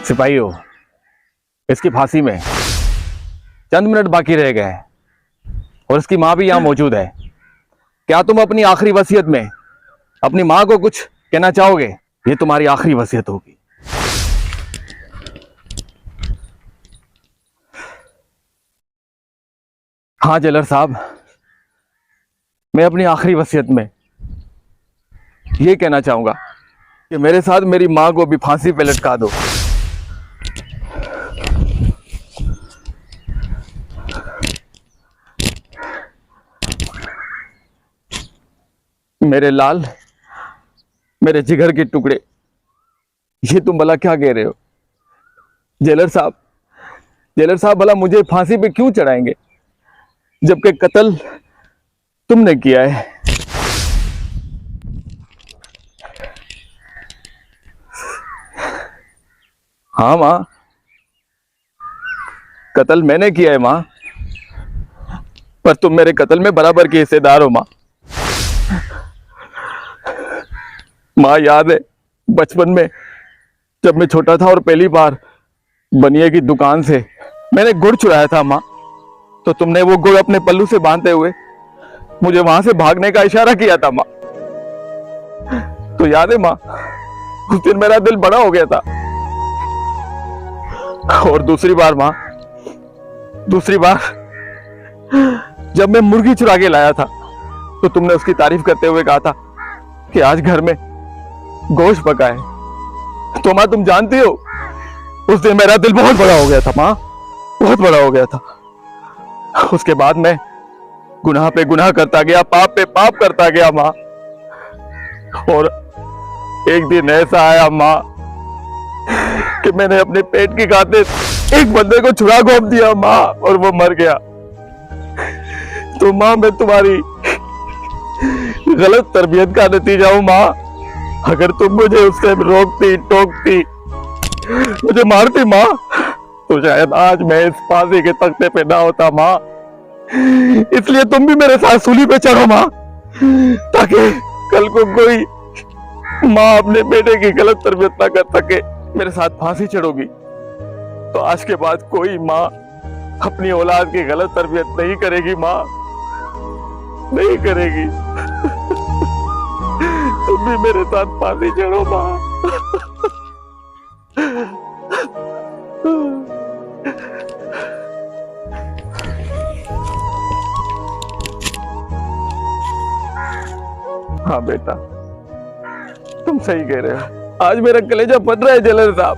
सिपाहियों, इसकी फांसी में चंद मिनट बाकी रह गए हैं और इसकी मां भी यहां मौजूद है। क्या तुम अपनी आखिरी वसीयत में अपनी मां को कुछ कहना चाहोगे? ये तुम्हारी आखिरी वसीयत होगी। हाँ जेलर साहब, मैं अपनी आखिरी वसीयत में ये कहना चाहूंगा कि मेरे साथ मेरी मां को भी फांसी पे लटका दो। मेरे लाल, मेरे जिगर के टुकड़े, ये तुम भला क्या कह रहे हो? जेलर साहब भला मुझे फांसी पे क्यों चढ़ाएंगे जबकि कत्ल तुमने किया है? हाँ मां, कत्ल मैंने किया है मां, पर तुम मेरे कत्ल में बराबर के हिस्सेदार हो मां। मां याद है बचपन में जब मैं छोटा था और पहली बार बनिए की दुकान से मैंने गुड़ चुराया था मां, तो तुमने वो गुड़ अपने पल्लू से बांधते हुए मुझे वहां से भागने का इशारा किया था मां। तो याद है मां, उस दिन मेरा दिल बड़ा हो गया था। और दूसरी बार जब मैं मुर्गी चुरा के लाया था तो तुमने उसकी तारीफ करते हुए कहा था कि आज घर में गोश्त पका है। तो मां तुम जानती हो उस दिन मेरा दिल बहुत बड़ा हो गया था मां, बहुत बड़ा हो गया था। उसके बाद मैं गुनाह पे गुनाह करता गया, पाप पे पाप करता गया मां। और एक दिन ऐसा आया मां कि मैंने अपने पेट की खातिर एक बंदे को छुरा घोंप दिया मां, और वो मर गया। तो मां मैं तुम्हारी गलत तरबियत का नतीजा हूं मां। अगर तुम मुझे उससे रोकती, टोकती, मुझे मारती मां, तो शायद आज मैं इस फांसी के तख्ते पे ना होता मां। इसलिए तुम भी मेरे साथ सूली पे चढ़ो मां, ताकि कल को कोई मां अपने बेटे की गलत तरबियत ना कर सके। मेरे साथ फांसी चढ़ोगी तो आज के बाद कोई मां अपनी औलाद की गलत तरबियत नहीं करेगी मां, नहीं करेगी। तुम भी मेरे साथ फांसी चढ़ो मां। हाँ बेटा, तुम सही कह रहे हो। आज मेरा कलेजा फट रहा है जेलर साहब।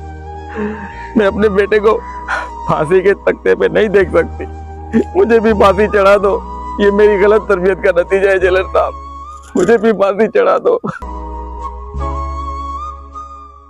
मैं अपने बेटे को फांसी के तख्ते पे नहीं देख सकती, मुझे भी फांसी चढ़ा दो। ये मेरी गलत तरबियत का नतीजा है जेलर साहब, मुझे भी फांसी चढ़ा दो।